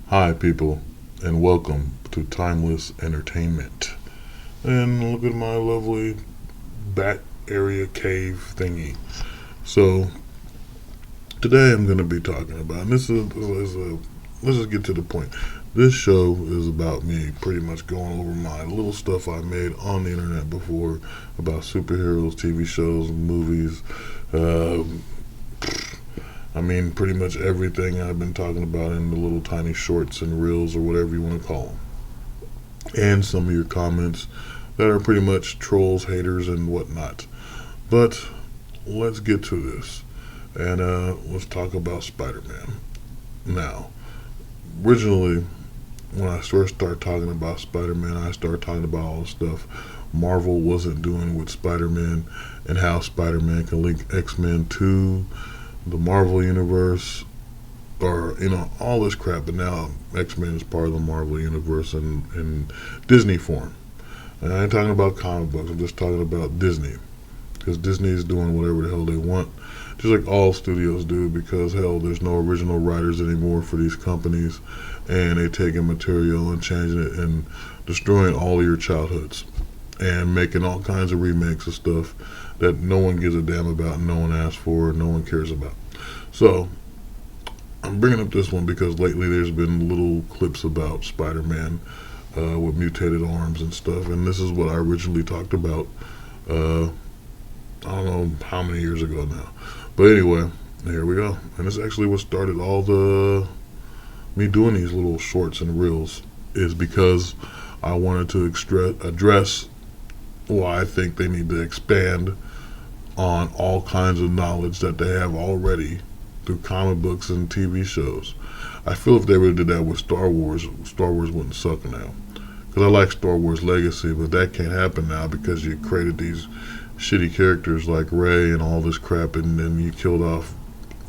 Hi, people, and welcome to Timeless Entertainment. And look at my lovely bat area cave thingy. So, today I'm going to be talking about, and let's just get to the point. This show is about me pretty much going over my little stuff I made on the internet before about superheroes, TV shows, movies, pretty much everything I've been talking about in the little tiny shorts and reels or whatever you want to call them. And some of your comments that are pretty much trolls, haters, and whatnot. But let's get to this. And let's talk about Spider-Man. Now, originally, when I first started talking about Spider-Man, I started talking about all the stuff Marvel wasn't doing with Spider-Man and how Spider-Man can link X-Men to the Marvel universe, or all this crap. But now X-Men is part of the Marvel universe in Disney form. And I ain't talking about comic books. I'm just talking about Disney, because Disney is doing whatever the hell they want, just like all studios do. Because hell, there's no original writers anymore for these companies, and they taking material and changing it and destroying all of your childhoods and making all kinds of remakes of stuff that no one gives a damn about, no one asks for, no one cares about. So I'm bringing up this one because lately there's been little clips about Spider-Man with mutated arms and stuff, and this is what I originally talked about I don't know how many years ago now. But anyway, here we go. And it's actually what started all me doing these little shorts and reels, is because I wanted to address why I think they need to expand on all kinds of knowledge that they have already through comic books and TV shows. I feel if they would have did that with Star Wars wouldn't suck now. Because I like Star Wars Legacy, but that can't happen now because you created these shitty characters like Rey and all this crap, and then you killed off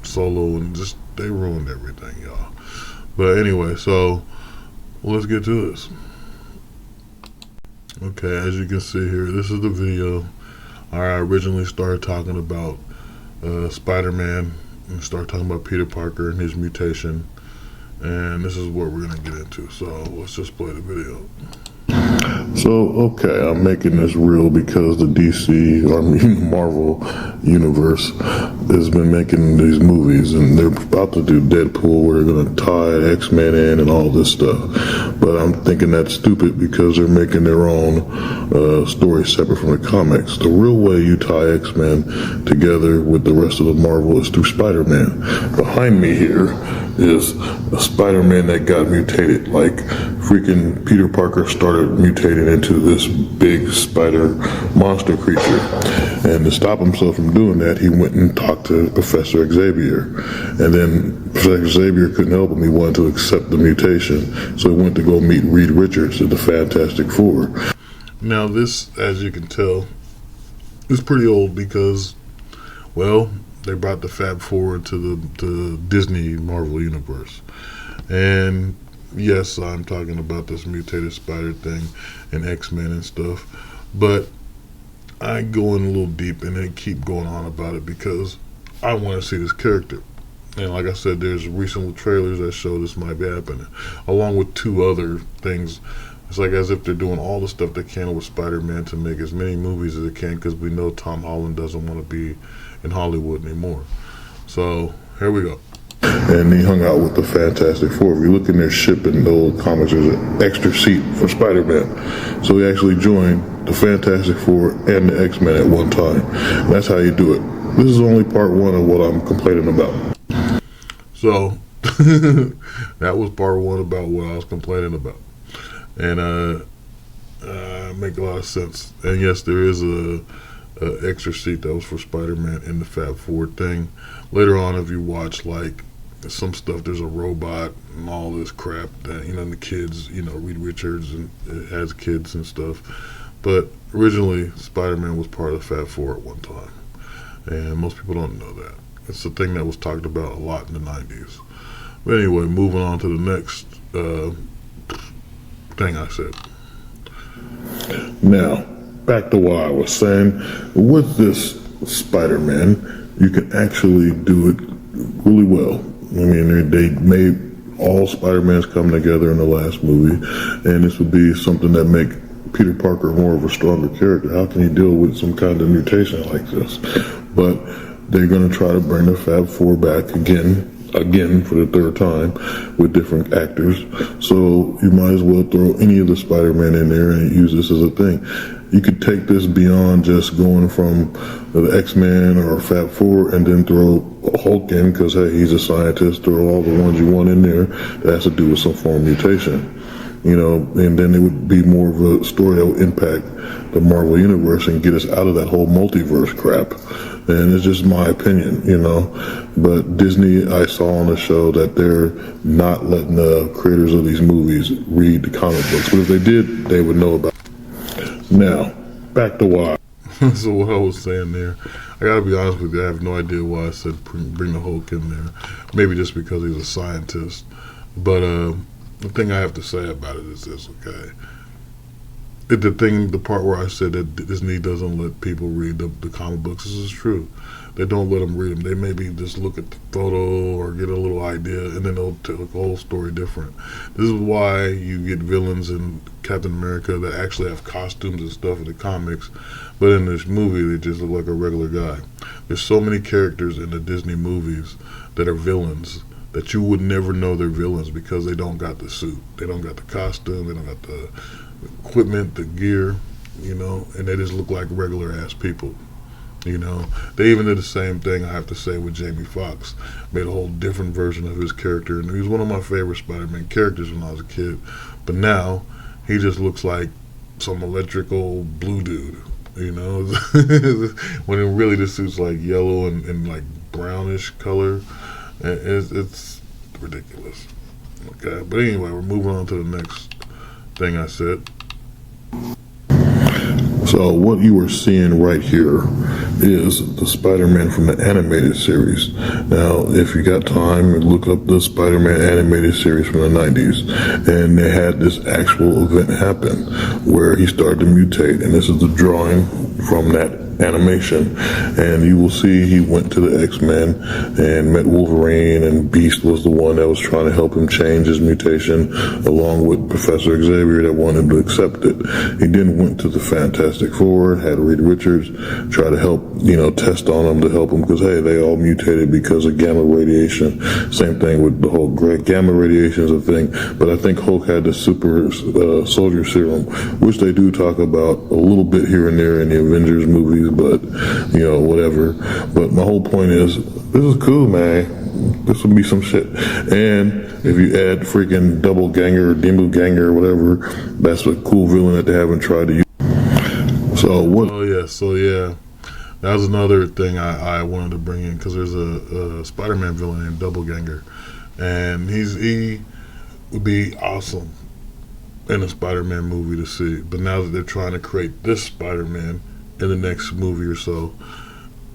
Solo, and just they ruined everything, y'all. But anyway, so let's get to this. Okay, as you can see here, this is the video. I originally started talking about Spider-Man and started talking about Peter Parker and his mutation, and this is what we're going to get into. So let's just play the video. So, okay, I'm making this reel because the Marvel universe has been making these movies, and they're about to do Deadpool where they're going to tie X-Men in and all this stuff. But I'm thinking that's stupid because they're making their own story separate from the comics. The real way you tie X-Men together with the rest of the Marvel is through Spider-Man. Behind me here is a Spider-Man that got mutated, like freaking Peter Parker started mutating into this big spider monster creature, and to stop himself from doing that, he went and talked to Professor Xavier, and then Professor Xavier couldn't help him. He wanted to accept the mutation, so he went to go meet Reed Richards at the Fantastic Four. Now this, as you can tell, is pretty old because, well, they brought the Fab Four to the Disney Marvel universe. And yes, I'm talking about this mutated spider thing and X-Men and stuff, but I go in a little deep and then keep going on about it because I want to see this character. And like I said, there's recent trailers that show this might be happening, along with two other things. It's like as if they're doing all the stuff they can with Spider-Man to make as many movies as they can, because we know Tom Holland doesn't want to be in Hollywood anymore. So here we go. And he hung out with the Fantastic Four. If you look in their ship in the old comics, there's an extra seat for Spider-Man. So he actually joined the Fantastic Four and the X-Men at one time. And that's how you do it. This is only part one of what I'm complaining about. So that was part one about what I was complaining about. And make a lot of sense. And yes, there is a extra seat that was for Spider-Man in the Fab Four thing. Later on, if you watch like some stuff, there's a robot and all this crap that, the kids, Reed Richards and it has kids and stuff. But originally, Spider-Man was part of the Fab Four at one time, and most people don't know that. It's a thing that was talked about a lot in the 90s. But anyway, moving on to the next thing I said. Now, back to what I was saying. With this Spider-Man, you can actually do it really well. I mean, they made all Spider-Mans come together in the last movie, and this would be something that make Peter Parker more of a stronger character. How can he deal with some kind of mutation like this? But they're going to try to bring the Fab Four back again for the third time with different actors. So you might as well throw any of the Spider-Man in there and use this as a thing. You could take this beyond just going from the X-Men or Fab Four and then throw Hulk in because, hey, he's a scientist. Throw all the ones you want in there that has to do with some form of mutation. And then it would be more of a story that would impact the Marvel Universe and get us out of that whole multiverse crap. And it's just my opinion, But Disney, I saw on the show that they're not letting the creators of these movies read the comic books. But if they did, they would know about it. Now, back to why. So what I was saying there, I gotta be honest with you, I have no idea why I said bring the Hulk in there. Maybe just because he's a scientist. But the thing I have to say about it is this, okay? The part where I said that Disney doesn't let people read the comic books, this is true. They don't let them read them. They maybe just look at the photo or get a little idea, and then they'll tell the whole story different. This is why you get villains in Captain America that actually have costumes and stuff in the comics, but in this movie they just look like a regular guy. There's so many characters in the Disney movies that are villains that you would never know they're villains because they don't got the suit, they don't got the costume, they don't got the equipment, the gear, and they just look like regular ass people. They even did the same thing, I have to say, with Jamie Foxx. Made a whole different version of his character, and he was one of my favorite Spider-Man characters when I was a kid. But now he just looks like some electrical blue dude. When it really the suit's like yellow and like brownish color. It's ridiculous. Okay, but anyway, we're moving on to the next thing I said. So what you are seeing right here is the Spider-Man from the animated series. Now, if you got time, look up the Spider-Man animated series from the 90s. And they had this actual event happen where he started to mutate. And this is the drawing from that animation, and you will see he went to the X-Men and met Wolverine, and Beast was the one that was trying to help him change his mutation, along with Professor Xavier that wanted to accept it. He then went to the Fantastic Four, had Reed Richards try to help, test on him to help him, because hey, they all mutated because of gamma radiation. Same thing with the whole gamma radiation is a thing, but I think Hulk had the super soldier serum, which they do talk about a little bit here and there in the Avengers movies, but whatever. But my whole point is, this is cool, man. This would be some shit. And if you add freaking double ganger or demo ganger or whatever, that's a cool villain that they haven't tried to use. So what? So yeah, that was another thing I wanted to bring in, because there's a Spider-Man villain named Double Ganger, and he would be awesome in a Spider-Man movie to see. But now that they're trying to create this Spider-Man in the next movie or so,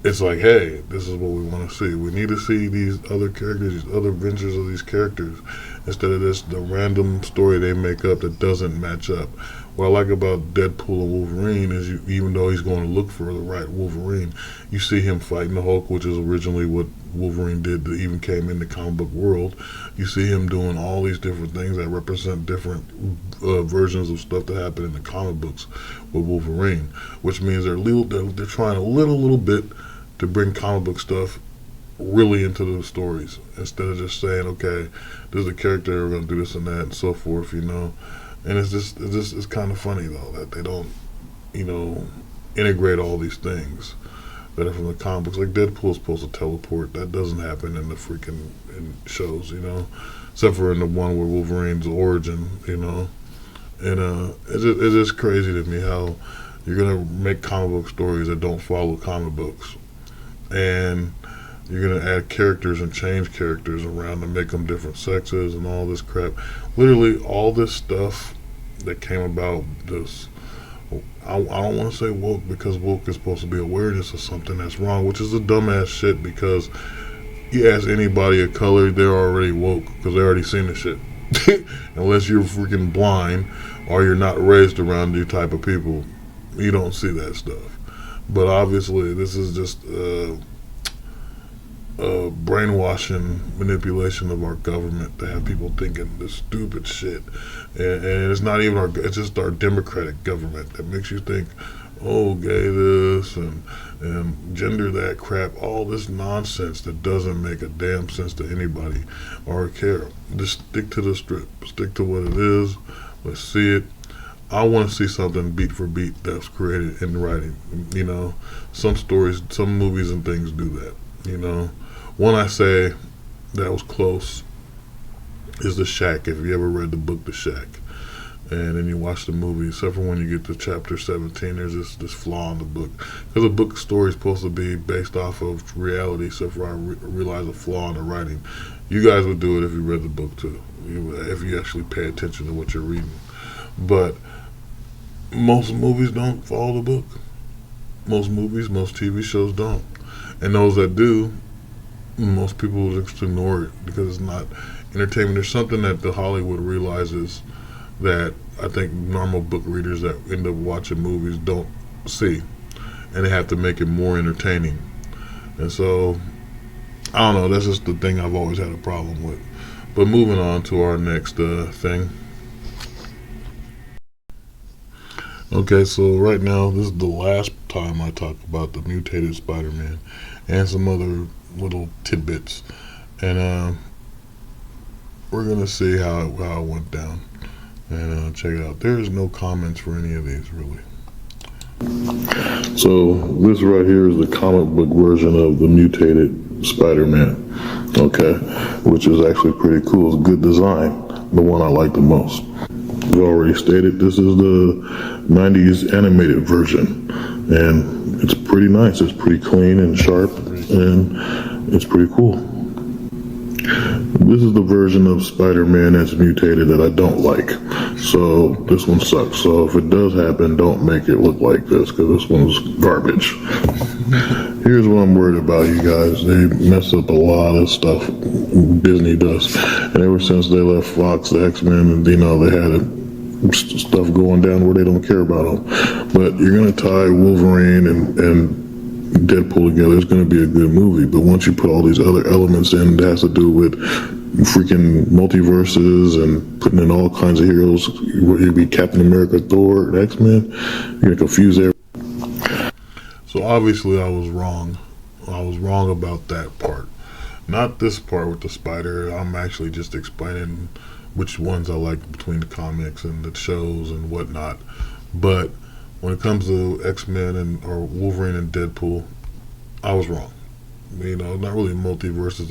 it's like, hey, this is what we want to see. We need to see these other characters, these other adventures of these characters, instead of the random story they make up that doesn't match up. What I like about Deadpool and Wolverine is, even though he's going to look for the right Wolverine, you see him fighting the Hulk, which is originally what Wolverine did that even came in the comic book world. You see him doing all these different things that represent different versions of stuff that happened in the comic books with Wolverine, which means they're trying a little bit to bring comic book stuff really into the stories, instead of just saying, okay, this is a character, we're going to do this and that and so forth, And it's kind of funny though that they don't, integrate all these things that are from the comic books. Like Deadpool's supposed to teleport. That doesn't happen in the freaking shows, except for in the one where Wolverine's origin, And it's just crazy to me how you're gonna make comic book stories that don't follow comic books, and you're going to add characters and change characters around to make them different sexes and all this crap. Literally, all this stuff that came about this, I don't want to say woke, because woke is supposed to be awareness of something that's wrong, which is a dumbass shit, because you ask anybody of color, they're already woke, because they already seen the shit. Unless you're freaking blind or you're not raised around your type of people, you don't see that stuff. But obviously, this is just brainwashing manipulation of our government to have people thinking this stupid shit, and it's not even it's just our democratic government that makes you think, oh, gay this and gender that crap, all this nonsense that doesn't make a damn sense to anybody or care. Just stick to the strip, stick to what it is. Let's see it. I want to see something beat for beat that's created in writing. Some stories, some movies and things do that. One I say that was close is The Shack. If you ever read the book The Shack, and then you watch the movie, except for when you get to chapter 17, there's this flaw in the book. Because the book story is supposed to be based off of reality, except for I realize a flaw in the writing. You guys would do it if you read the book too, if you actually pay attention to what you're reading. But most movies don't follow the book. Most movies, most TV shows don't. And those that do, most people will just ignore it because it's not entertainment. There's something that the Hollywood realizes that I think normal book readers that end up watching movies don't see, and they have to make it more entertaining. And so, I don't know, that's just the thing I've always had a problem with. But moving on to our next thing. Okay, so right now, this is the last time I talk about the mutated Spider-Man and some other little tidbits. And we're going to see how it went down. And check it out. There's no comments for any of these, really. So, this right here is the comic book version of the mutated Spider-Man. Okay? Which is actually pretty cool. It's a good design. The one I like the most. We already stated this is the 90s animated version, and it's pretty nice. It's pretty clean and sharp, and it's pretty cool. This is the version of Spider-Man that's mutated that I don't like, so this one sucks. So if it does happen, don't make it look like this, because this one's garbage. Here's what I'm worried about, you guys. They mess up a lot of stuff. Disney does, and ever since they left Fox, the X-Men, they had stuff going down where they don't care about them. But you're gonna tie Wolverine and Deadpool together, it's going to be a good movie. But once you put all these other elements in that has to do with freaking multiverses and putting in all kinds of heroes, it'd be Captain America, Thor, and X-Men, you're going to confuse everything. So obviously I was wrong. I was wrong about that part. Not this part with the spider. I'm actually just explaining which ones I like between the comics and the shows and whatnot. But when it comes to X-Men or Wolverine and Deadpool, I was wrong. Not really multiverses,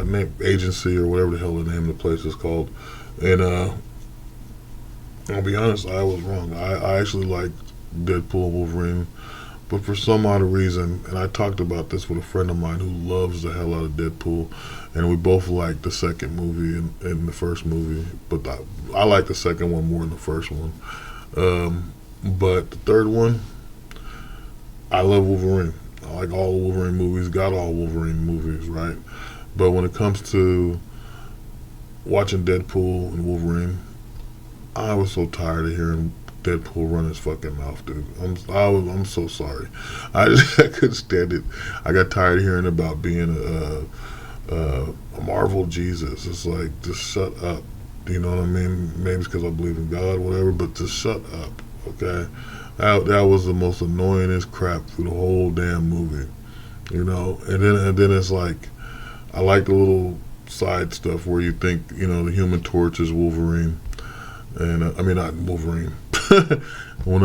name agency or whatever the hell the name of the place is called. And I'll be honest, I was wrong. I actually like Deadpool and Wolverine, but for some odd reason, and I talked about this with a friend of mine who loves the hell out of Deadpool, and we both liked the second movie and the first movie, but I like the second one more than the first one. But the third one, I love Wolverine. I like all the Wolverine movies, got all Wolverine movies, right? But when it comes to watching Deadpool and Wolverine, I was so tired of hearing Deadpool run his fucking mouth, dude. I'm so sorry. I couldn't stand it. I got tired of hearing about being a Marvel Jesus. It's like, just shut up. You know what I mean? Maybe it's because I believe in God, whatever, but just shut up, okay? That was the most annoyingest crap through the whole damn movie, And then it's like, I like the little side stuff where you think, the Human Torch is Wolverine, and I mean not Wolverine. when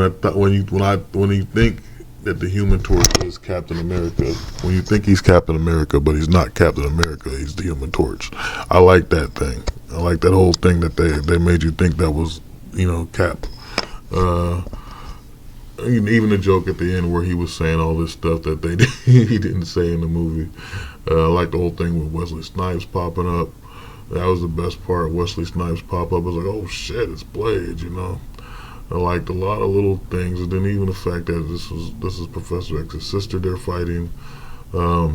you think that the Human Torch is Captain America, when you think he's Captain America, but he's not Captain America, he's the Human Torch. I like that thing. I like that whole thing that they made you think that was, Cap. Even the joke at the end where he was saying all this stuff that he didn't say in the movie. I like the whole thing with Wesley Snipes popping up. That was the best part. Wesley Snipes pop up. I was like, oh shit, it's Blade, I liked a lot of little things, and then even the fact that this is Professor X's sister they're fighting. A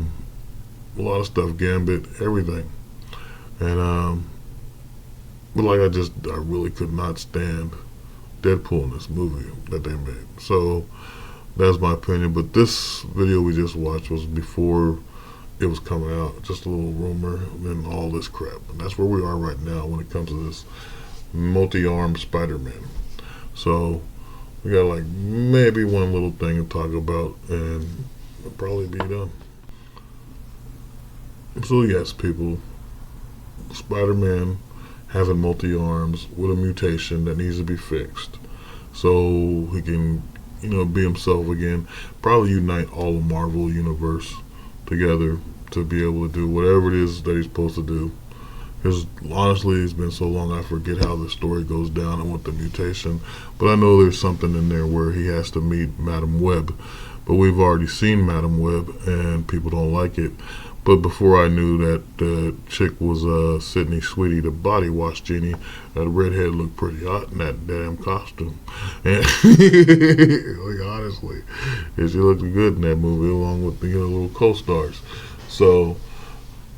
lot of stuff, Gambit, everything. And but I really could not stand Deadpool in this movie that they made. So That's my opinion. But this video we just watched was before it was coming out. Just a little rumor and all this crap. And that's where we are right now when it comes to this multi-armed Spider-Man. So we got like maybe one little thing to talk about, and we'll probably be done. So yes, people, Spider-Man having multi-arms with a mutation that needs to be fixed, so he can, be himself again. Probably unite all the Marvel universe together to be able to do whatever it is that he's supposed to do. Because honestly, it's been so long I forget how the story goes down and what the mutation. But I know there's something in there where he has to meet Madam Web. But we've already seen Madam Web and people don't like it. But before I knew that the chick was Sydney Sweetie, the body wash genie, that redhead looked pretty hot in that damn costume. And like honestly, and she looked good in that movie along with the little co-stars. So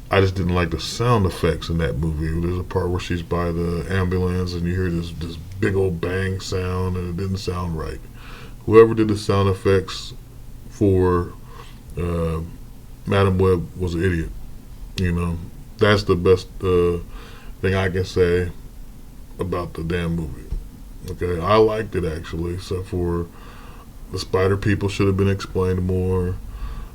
I just didn't like the sound effects in that movie. There's a part where she's by the ambulance and you hear this big old bang sound and it didn't sound right. Whoever did the sound effects for Madam Web was an idiot. That's the best thing I can say about the damn movie. Okay, I liked it actually, except for the spider people should have been explained more.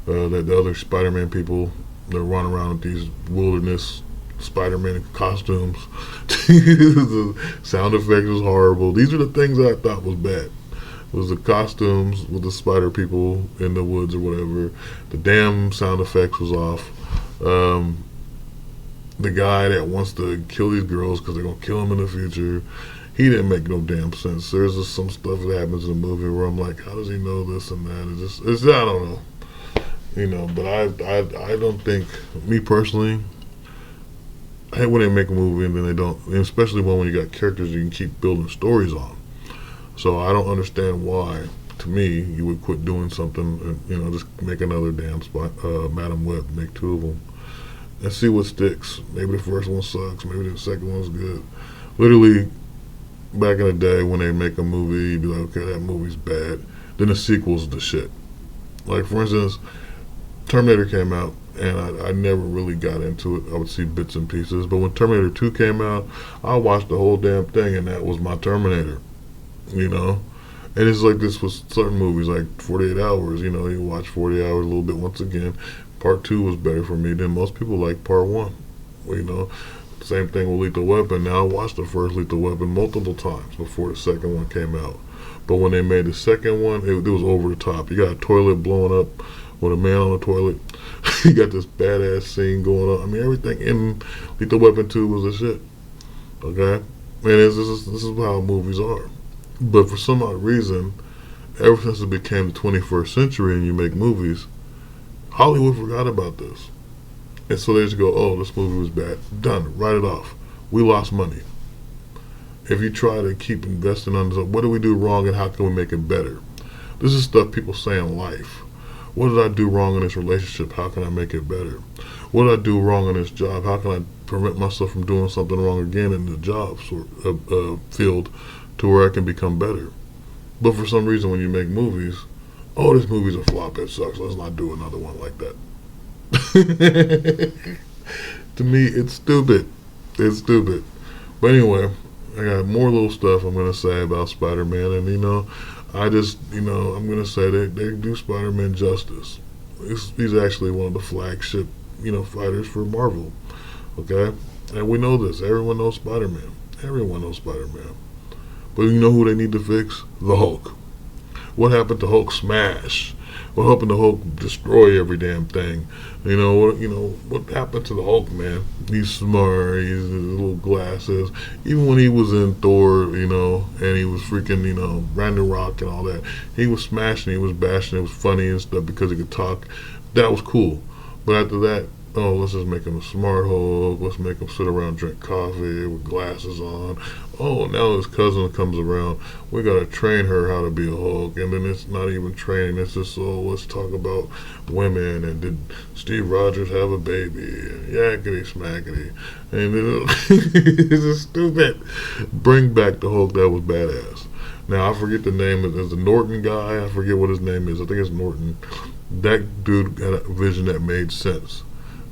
That the other Spider-Man people that run around with these wilderness Spider-Man costumes. The sound effects was horrible. These are the things that I thought was bad. It was the costumes with the spider people in the woods or whatever. The damn sound effects was off. The guy that wants to kill these girls because they're going to kill him in the future, he didn't make no damn sense. There's just some stuff that happens in the movie where I'm like, how does he know this and that? It's I don't know. But I don't think, me personally, I hate when they make a movie and then they don't, and especially when you got characters you can keep building stories on. So I don't understand why, to me, you would quit doing something and, just make another damn Madam Web, make two of them, and see what sticks. Maybe the first one sucks, maybe the second one's good. Literally, back in the day when they make a movie, you'd be like, okay, that movie's bad. Then the sequel's the shit. Like, for instance, Terminator came out, and I never really got into it. I would see bits and pieces. But when Terminator 2 came out, I watched the whole damn thing, and that was my Terminator. And it's like this with certain movies, like 48 Hours. You watch 40 Hours a little bit once again. Part 2 was better for me than most people like Part 1. Same thing with Lethal Weapon. Now, I watched the first Lethal Weapon multiple times before the second one came out. But when they made the second one, it was over the top. You got a toilet blowing up with a man on the toilet. You got this badass scene going on. I mean, everything in Lethal Weapon 2 was a shit. Okay? And this is how movies are. But for some odd reason, ever since it became the 21st century and you make movies, Hollywood forgot about this. And so they just go, oh, this movie was bad. Done. Write it off. We lost money. If you try to keep investing on this, what do we do wrong and how can we make it better? This is stuff people say in life. What did I do wrong in this relationship? How can I make it better? What did I do wrong in this job? How can I prevent myself from doing something wrong again in the job field to where I can become better? But for some reason when you make movies, oh, this movie's a flop, it sucks, let's not do another one like that. To me, it's stupid. It's stupid. But anyway, I got more little stuff I'm going to say about Spider-Man, and I just, I'm going to say they do Spider-Man justice. He's actually one of the flagship, fighters for Marvel, okay? And we know this. Everyone knows Spider-Man. Everyone knows Spider-Man. But you know who they need to fix? The Hulk. What happened to Hulk smash? What happened to Hulk destroy every damn thing? What happened to the Hulk, man? He's smart, he's his little glasses. Even when he was in Thor, and he was freaking, Randy Rock and all that, he was smashing, he was bashing, it was funny and stuff because he could talk. That was cool. But after that, oh, let's just make him a smart Hulk. Let's make him sit around, drink coffee with glasses on. Oh, now his cousin comes around. We got to train her how to be a Hulk. And then it's not even training. It's just, let's talk about women. And did Steve Rogers have a baby? And yakety smackety. And it's just stupid. Bring back the Hulk that was badass. Now I forget the name. There's the Norton guy. I forget what his name is. I think it's Norton. That dude had a vision that made sense.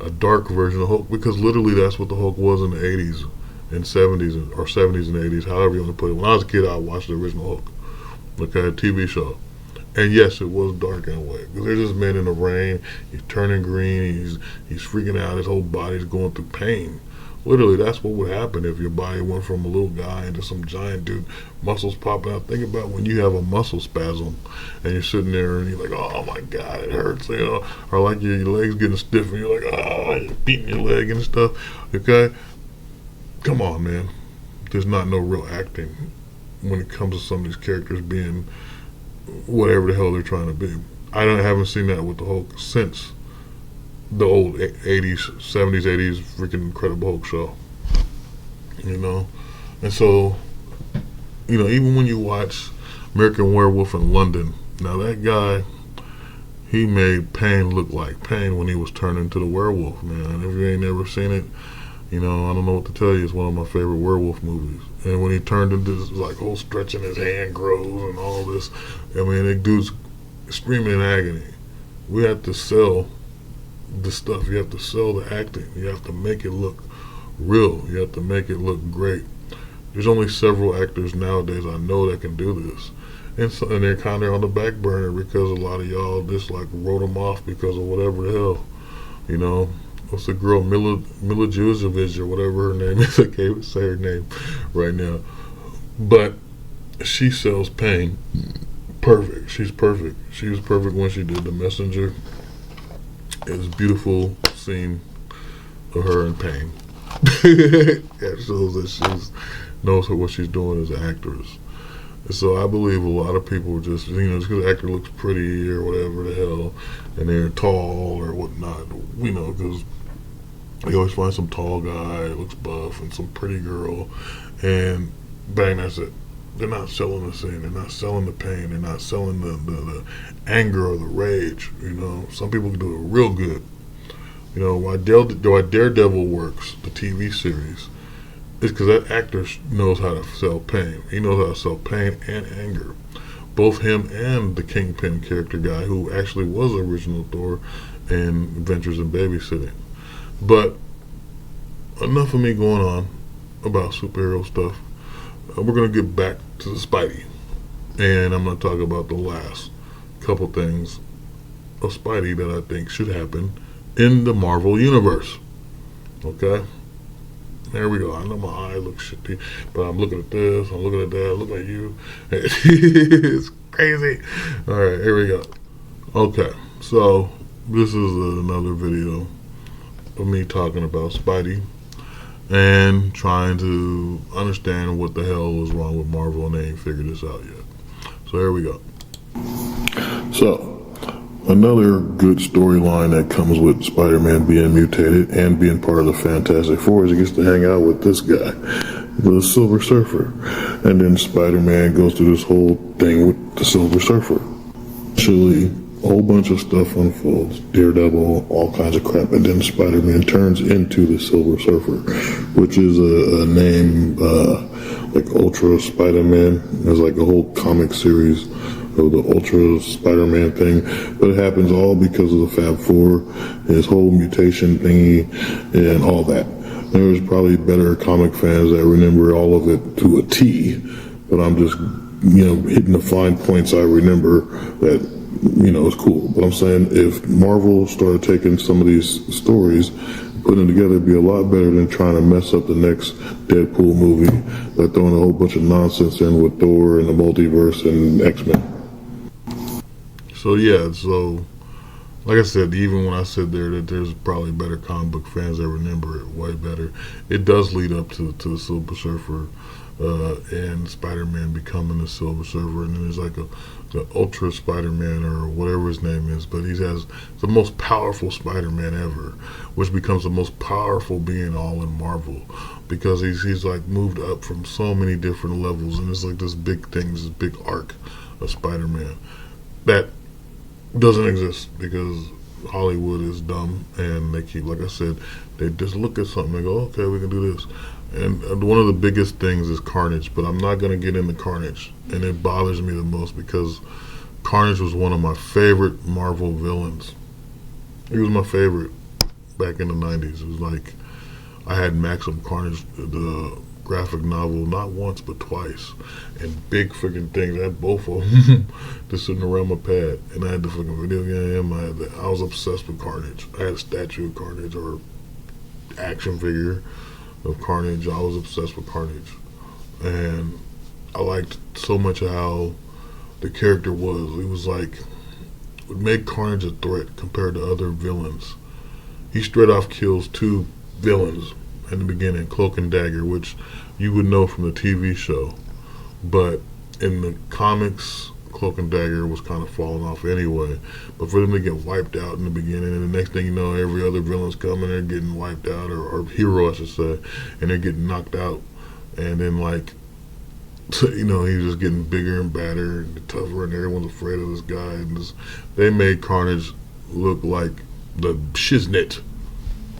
A dark version of Hulk, because literally that's what the Hulk was in the 80s and 70s, or 70s and 80s, however you want to put it. When I was a kid, I watched the original Hulk, okay, TV show. And yes, it was dark in a way, because there's this man in the rain, he's turning green, he's freaking out, his whole body's going through pain. Literally, that's what would happen if your body went from a little guy into some giant dude, muscles popping out. Think about when you have a muscle spasm and you're sitting there and you're like, oh my God, it hurts, you know, or like your legs getting stiff and you're like, oh, you're beating your leg and stuff, okay? Come on, man. There's not no real acting when it comes to some of these characters being whatever the hell they're trying to be. Haven't seen that with the Hulk since the old 80s, 70s, 80s freaking Incredible Hulk show, you know. And so, you know, even when you watch American Werewolf in London, now that guy, he made pain look like pain when he was turned into the werewolf, man. If you ain't never seen it, you know, I don't know what to tell you. It's one of my favorite werewolf movies. And when he turned into this, like, whole stretching, his hand grows and all this, I mean, that dude's screaming in agony. We have to sell the stuff. You have to sell the acting. You have to make it look real. You have to make it look great. There's only several actors nowadays I know that can do this, and they're kind of on the back burner because a lot of y'all just like wrote them off because of whatever the hell, you know. What's the girl, Mila Jovovich or whatever her name is? I can't even say her name right now, but she sells pain. Perfect. She's perfect. She was perfect when she did The Messenger. It was a beautiful scene of her in pain. That shows that she knows what she's doing as an actress. And so I believe a lot of people just, you know, just because the actor looks pretty or whatever the hell, and they're tall or whatnot, you know, because you always find some tall guy that looks buff and some pretty girl, and bang, that's it. They're not selling the scene. They're not selling the pain. They're not selling the anger or the rage. You know, some people can do it real good. You know, why Daredevil works, the TV series, is because that actor knows how to sell pain. He knows how to sell pain and anger. Both him and the Kingpin character guy, who actually was the original Thor in Adventures in Babysitting. But enough of me going on about superhero stuff. We're going to get back to the Spidey, and I'm going to talk about the last couple things of Spidey that I think should happen in the Marvel Universe. Okay? There we go. I know my eye looks shitty, but I'm looking at this, I'm looking at that, looking at you. It's crazy. Alright, here we go. Okay, so this is another video of me talking about Spidey and trying to understand what the hell was wrong with Marvel, and they ain't figured this out yet. So here we go. So, another good storyline that comes with Spider-Man being mutated and being part of the Fantastic Four is he gets to hang out with this guy, the Silver Surfer. And then Spider-Man goes through this whole thing with the Silver Surfer. Actually, a whole bunch of stuff unfolds. Daredevil, all kinds of crap, and then Spider-Man turns into the Silver Surfer, which is a name like Ultra Spider-Man. There's like a whole comic series of the Ultra Spider-Man thing, but it happens all because of the Fab Four, his whole mutation thingy, and all that. There's probably better comic fans that remember all of it to a T, but I'm just, you know, hitting the fine points I remember that, you know, it's cool. But I'm saying if Marvel started taking some of these stories, putting them together, it'd be a lot better than trying to mess up the next Deadpool movie by throwing a whole bunch of nonsense in with Thor and the multiverse and X-Men. So yeah, so like I said, even when I said there that there's probably better comic book fans that remember it way better, it does lead up to the Silver Surfer and Spider-Man becoming the Silver Surfer, and then there's like the Ultra Spider-Man or whatever his name is, but he has the most powerful Spider-Man ever, which becomes the most powerful being all in Marvel, because he's like moved up from so many different levels, and it's like this big thing, this big arc of Spider-Man that doesn't exist because Hollywood is dumb, and they keep, like I said, they just look at something and go, okay, we can do this. And one of the biggest things is Carnage, but I'm not going to get into Carnage, and it bothers me the most because Carnage was one of my favorite Marvel villains. He was my favorite back in the 90s. It was like I had Maximum Carnage, the graphic novel, not once but twice, and big freaking things. I had both of them just sitting around my pad, and I had the fucking video game. I was obsessed with Carnage. I had a statue of Carnage or action figure of Carnage. I was obsessed with Carnage, and I liked so much of how the character was. It was like would make Carnage a threat compared to other villains. He straight off kills two villains in the beginning, Cloak and Dagger, which you would know from the TV show, but in the comics, Cloak and Dagger was kind of falling off anyway. But for them to get wiped out in the beginning, and the next thing you know, every other villain's coming, they're getting wiped out, or hero, I should say, and they're getting knocked out, and then like, you know, he's just getting bigger and badder and tougher, and everyone's afraid of this guy. And they made Carnage look like the shiznit.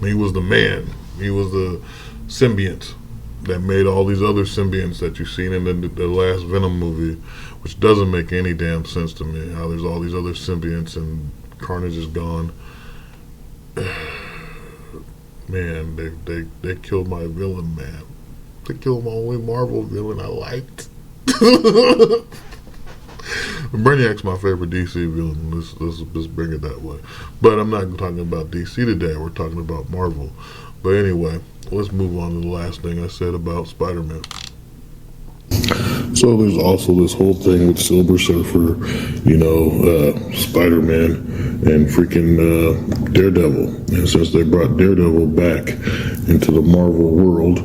He was the man. He was the symbiont that made all these other symbionts that you've seen in the last Venom movie, which doesn't make any damn sense to me. How there's all these other symbionts and Carnage is gone. Man, they killed my villain, man. They killed my only Marvel villain I liked. Brainiac's my favorite DC villain. Let's bring it that way. But I'm not talking about DC today. We're talking about Marvel. But anyway, let's move on to the last thing I said about Spider-Man. So there's also this whole thing with Silver Surfer, you know, Spider-Man, and freaking Daredevil. And since they brought Daredevil back into the Marvel world,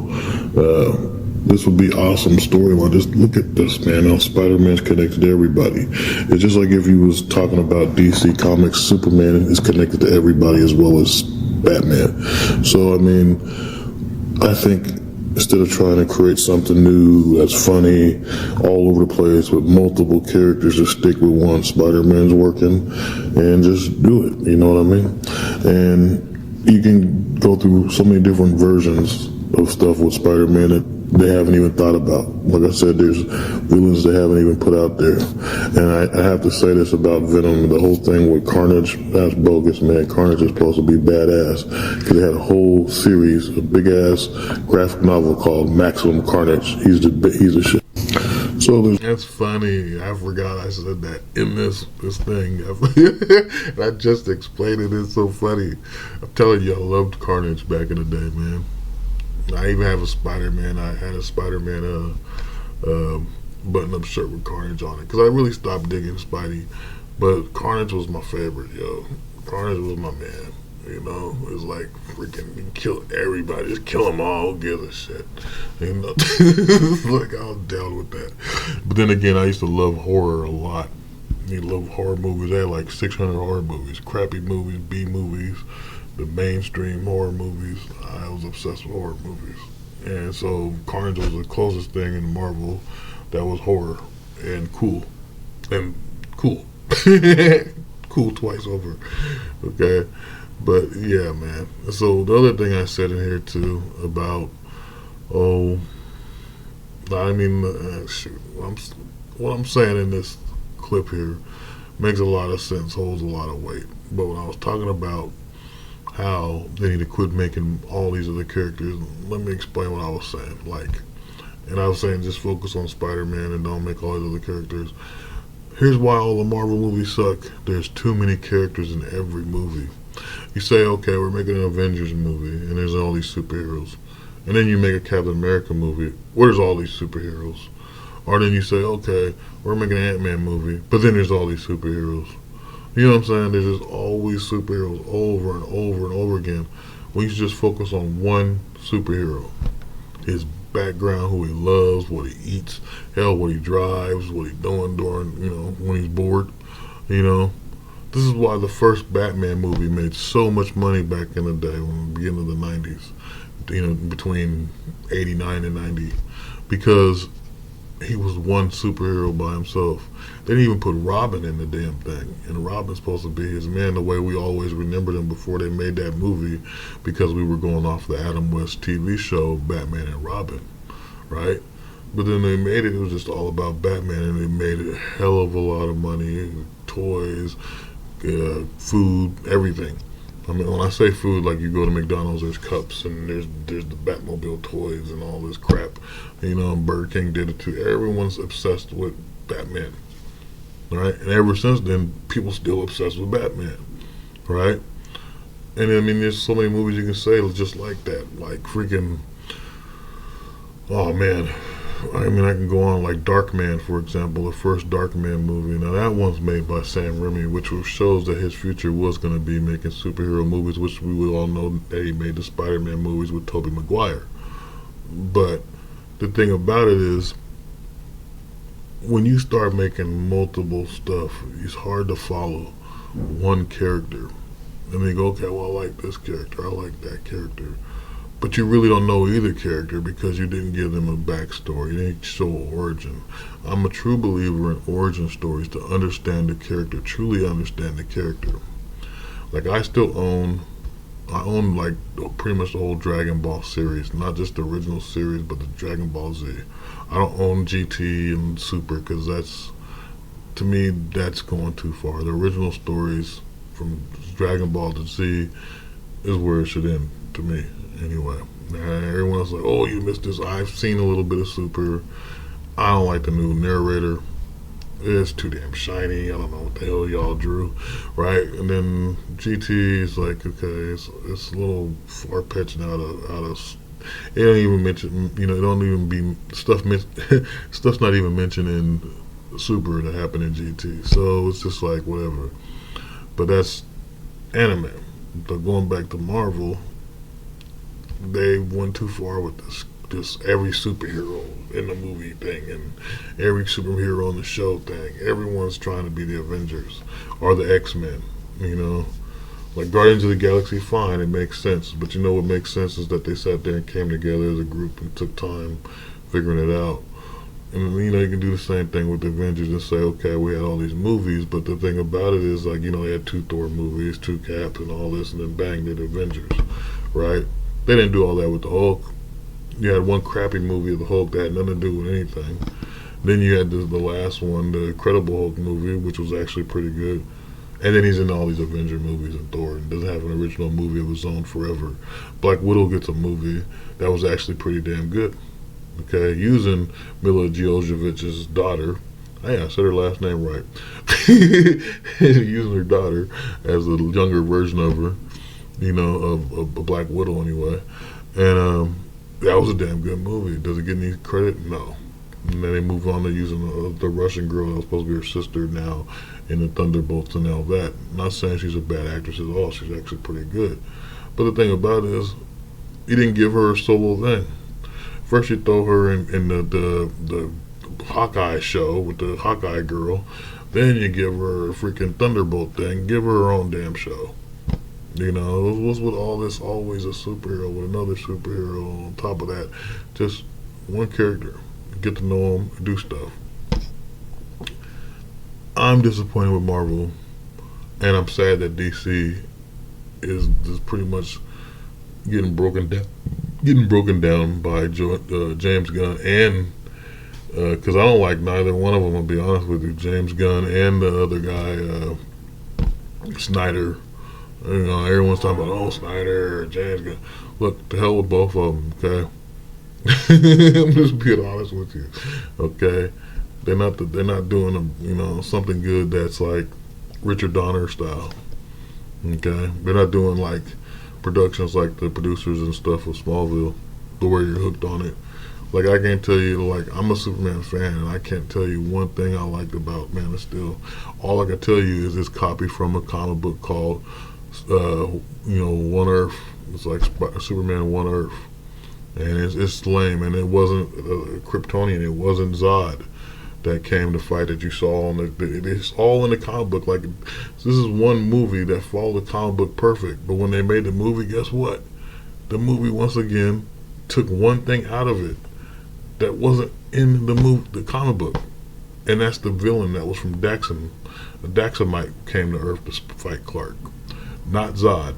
this would be awesome storyline. Just look at this, man. How Spider-Man's connected to everybody. It's just like if you was talking about DC Comics, Superman is connected to everybody as well as Batman. So, I mean, I think instead of trying to create something new that's funny all over the place with multiple characters, just stick with one. Spider-Man's working, and just do it. You know what I mean? And you can go through so many different versions of stuff with Spider-Man that they haven't even thought about. Like I said, there's villains they haven't even put out there. And I have to say this about Venom. The whole thing with Carnage, that's bogus, man. Carnage is supposed to be badass. Because they had a whole series, a big-ass graphic novel called Maximum Carnage. He's a shit. So that's funny. I forgot I said that in this thing. And I just explained it. It's so funny. I'm telling you, I loved Carnage back in the day, man. I even have a Spider-Man. I had a Spider-Man button-up shirt with Carnage on it because I really stopped digging Spidey. But Carnage was my favorite, yo. Carnage was my man. You know, it was like freaking you kill everybody, just kill them all. Who gives a shit? You know, like I was down with that. But then again, I used to love horror a lot. I love horror movies. I had like 600 horror movies, crappy movies, B movies. The mainstream horror movies. I was obsessed with horror movies. And so Carnage was the closest thing in Marvel that was horror and cool. And cool. Cool twice over. Okay? But yeah, man. So the other thing I said in here too about, shoot. What I'm saying in this clip here makes a lot of sense, holds a lot of weight. But when I was talking about how they need to quit making all these other characters, let me explain what I was saying. And I was saying just focus on Spider-Man and don't make all these other characters. Here's why all the Marvel movies suck. There's too many characters in every movie. You say, okay, we're making an Avengers movie and there's all these superheroes. And then you make a Captain America movie. Where's all these superheroes? Or then you say, okay, we're making an Ant-Man movie, but then there's all these superheroes. You know what I'm saying? There's just always superheroes over and over and over again. We should just focus on one superhero. His background, who he loves, what he eats, hell, what he drives, what he's doing during, you know, when he's bored. You know, this is why the first Batman movie made so much money back in the day, when the beginning of the 90s, you know, between 89 and 90, because he was one superhero by himself. They didn't even put Robin in the damn thing. And Robin's supposed to be his man the way we always remembered him before they made that movie, because we were going off the Adam West TV show, Batman and Robin, right? But then they made it was just all about Batman, and they made a hell of a lot of money, toys, food, everything. I mean, when I say food, like you go to McDonald's, there's cups and there's the Batmobile toys and all this crap. You know, Burger King did it too. Everyone's obsessed with Batman, right? And ever since then, people still obsessed with Batman, right? And I mean, there's so many movies you can say just like that, like freaking. Oh man, I mean, I can go on like Darkman, for example, the first Darkman movie. Now that one's made by Sam Raimi, which shows that his future was going to be making superhero movies, which we would all know that he made the Spider-Man movies with Tobey Maguire. But the thing about it is, when you start making multiple stuff, it's hard to follow one character. And then you go, okay, well, I like this character, I like that character. But you really don't know either character because you didn't give them a backstory. You didn't show origin. I'm a true believer in origin stories to understand the character, truly understand the character. Like I own like pretty much the whole Dragon Ball series, not just the original series, but the Dragon Ball Z. I don't own GT and Super because that's, to me, that's going too far. The original stories from Dragon Ball to Z is where it should end, to me. Anyway, everyone else is like, oh, you missed this. I've seen a little bit of Super. I don't like the new narrator. It's too damn shiny. I don't know what the hell y'all drew, right? And then GT is like, okay, it's a little far fetched out of. It don't even mention, you know, it don't even be stuff. Stuff's not even mentioned in Super that happened in GT. So it's just like whatever. But that's anime. But going back to Marvel, they went too far with this every superhero in the movie thing and every superhero in the show thing. Everyone's trying to be the Avengers or the X-Men, you know. Like Guardians of the Galaxy, fine, it makes sense. But you know what makes sense is that they sat there and came together as a group and took time figuring it out. And you know, you can do the same thing with the Avengers and say, okay, we had all these movies, but the thing about it is, like, you know, they had 2 Thor movies, 2 Caps and all this, and then bang, they're the Avengers, right? They didn't do all that with the Hulk. You had one crappy movie of the Hulk that had nothing to do with anything. Then you had the last one, the Incredible Hulk movie, which was actually pretty good. And then he's in all these Avenger movies and Thor, and doesn't have an original movie of his own forever. Black Widow gets a movie that was actually pretty damn good. Okay, using Mila Jovovich's daughter. Hey, I said her last name right. Using her daughter as a younger version of her, you know, of Black Widow anyway. And that was a damn good movie. Does it get any credit? No. And then they move on to using the Russian girl that was supposed to be her sister now in the Thunderbolts and all that. I'm not saying she's a bad actress at all. She's actually pretty good. But the thing about it is, you didn't give her a solo thing. First you throw her in the Hawkeye show with the Hawkeye girl. Then you give her a freaking Thunderbolt thing. Give her her own damn show. You know, what's with all this always a superhero with another superhero on top of that? Just one character. Get to know him, do stuff. I'm disappointed with Marvel, and I'm sad that DC is pretty much getting broken down by James Gunn, and because I don't like neither one of them, I'll be honest with you. James Gunn and the other guy, Snyder. You know, everyone's talking about, oh, Snyder or James Gunn. Look, the hell with both of them, okay? I'm just being honest with you, okay? They're not doing something good that's like Richard Donner style, okay? They're not doing like productions like the producers and stuff of Smallville, the way you're hooked on it. Like, I can't tell you, like, I'm a Superman fan, and I can't tell you one thing I liked about Man of Steel. All I can tell you is it's copied from a comic book called, One Earth. It's like Superman One Earth. And it's lame, and it wasn't Kryptonian, it wasn't Zod that came to fight that you saw on it's all in the comic book. Like, this is one movie that followed the comic book perfect, but when they made the movie, guess what? The movie, once again, took one thing out of it that wasn't in the comic book. and that's the villain that was from Daxam. Daxamite came to Earth to fight Clark, not Zod.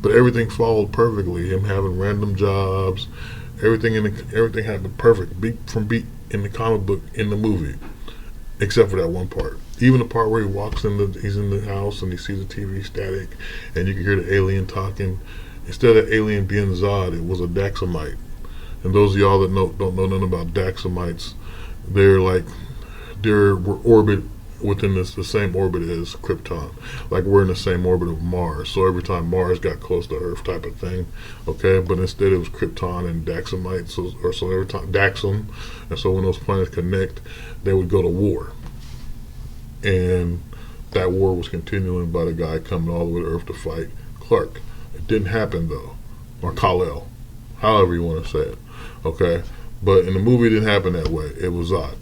But everything followed perfectly. Him having random jobs, everything happened perfect, beat from beat in the comic book, in the movie, except for that one part. Even the part where he's in the house and he sees the TV static, and you can hear the alien talking. Instead of the alien being Zod, it was a Daxamite. And those of y'all that don't know nothing about Daxamites, they're like they're orbit within the same orbit as Krypton. Like we're in the same orbit of Mars. So every time Mars got close to Earth type of thing. Okay, but instead it was Krypton and Daxamites, so every time Daxam, and so when those planets connect, they would go to war. And that war was continuing by the guy coming all the way to Earth to fight Clark. It didn't happen though. Or Kal-El. However you want to say it. Okay? But in the movie it didn't happen that way. It was odd.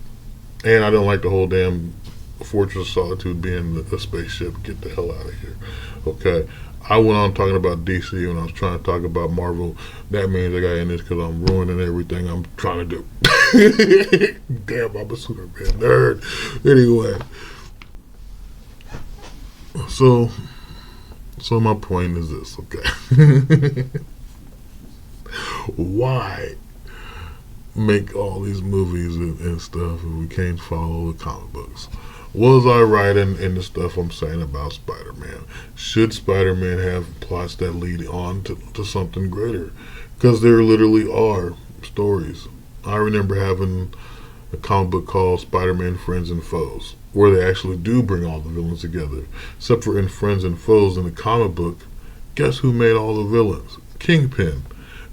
And I don't like the whole damn Fortress of Solitude being a spaceship. Get the hell out of here. Okay? I went on talking about DC when I was trying to talk about Marvel. That means I got in this because I'm ruining everything I'm trying to do. Damn, I'm a Superman nerd. Anyway. So my point is this, okay? Why make all these movies and stuff if we can't follow the comic books? Was I right in the stuff I'm saying about Spider-Man? Should Spider-Man have plots that lead on to something greater? Because there literally are stories. I remember having a comic book called Spider-Man Friends and Foes, where they actually do bring all the villains together. Except for in Friends and Foes in the comic book, guess who made all the villains? Kingpin.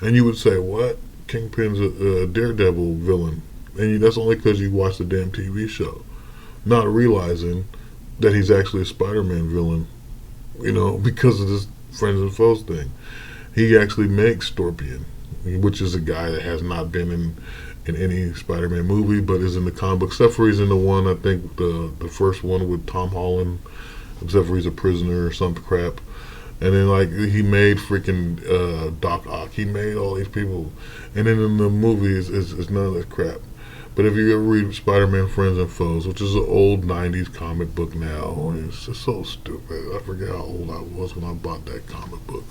And you would say, what? Kingpin's a Daredevil villain. And that's only because you watched the damn TV show. Not realizing that he's actually a Spider-Man villain, because of this Friends and Foes thing. He actually makes Scorpion, which is a guy that has not been in any Spider-Man movie, but is in the comic book, except for he's in the one, I think, the first one with Tom Holland, except for he's a prisoner or some crap. And then, he made freaking Doc Ock. He made all these people. And then in the movies, it's none of that crap. But if you ever read Spider-Man Friends and Foes, which is an old 90s comic book now, it's just so stupid. I forget how old I was when I bought that comic book.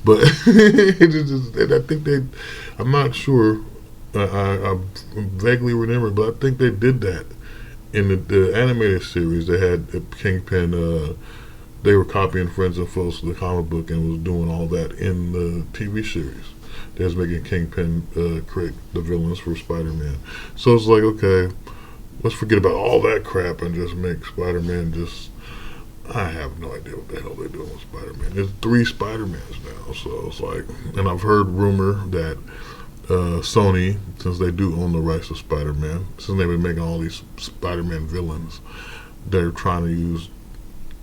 But and I think I'm not sure, I vaguely remember, but I think they did that in the animated series. They had Kingpin, they were copying Friends and Foes to the comic book and was doing all that in the TV series. They was making Kingpin create the villains for Spider-Man. So it's like, okay, let's forget about all that crap and just make Spider-Man I have no idea what the hell they're doing with Spider-Man. There's 3 Spider-Mans now, so it's like, and I've heard rumor that Sony, since they do own the rights to Spider-Man, since they've been making all these Spider-Man villains, they're trying to use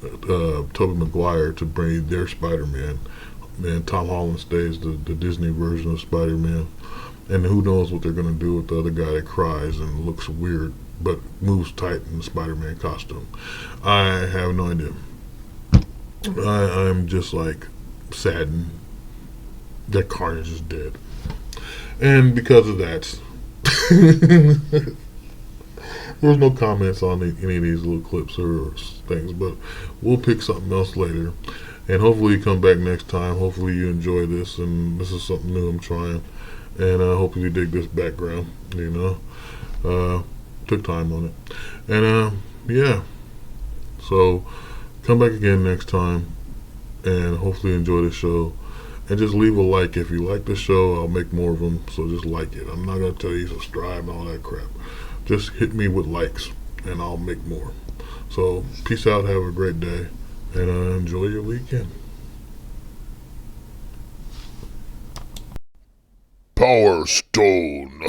Tobey Maguire to bring their Spider-Man, and Tom Holland stays the Disney version of Spider-Man. And who knows what they're going to do with the other guy that cries and looks weird but moves tight in the Spider-Man costume. I have no idea. I'm just saddened that Carnage is dead. And because of that, there's no comments on any of these little clips or things, but we'll pick something else later. And hopefully you come back next time. Hopefully you enjoy this, and this is something new I'm trying. And hopefully you dig this background, Took time on it. And, yeah. So, come back again next time, and hopefully enjoy the show. And just leave a like. If you like the show, I'll make more of them, so just like it. I'm not going to tell you to subscribe and all that crap. Just hit me with likes, and I'll make more. So, peace out, have a great day, and enjoy your weekend. Power Stone.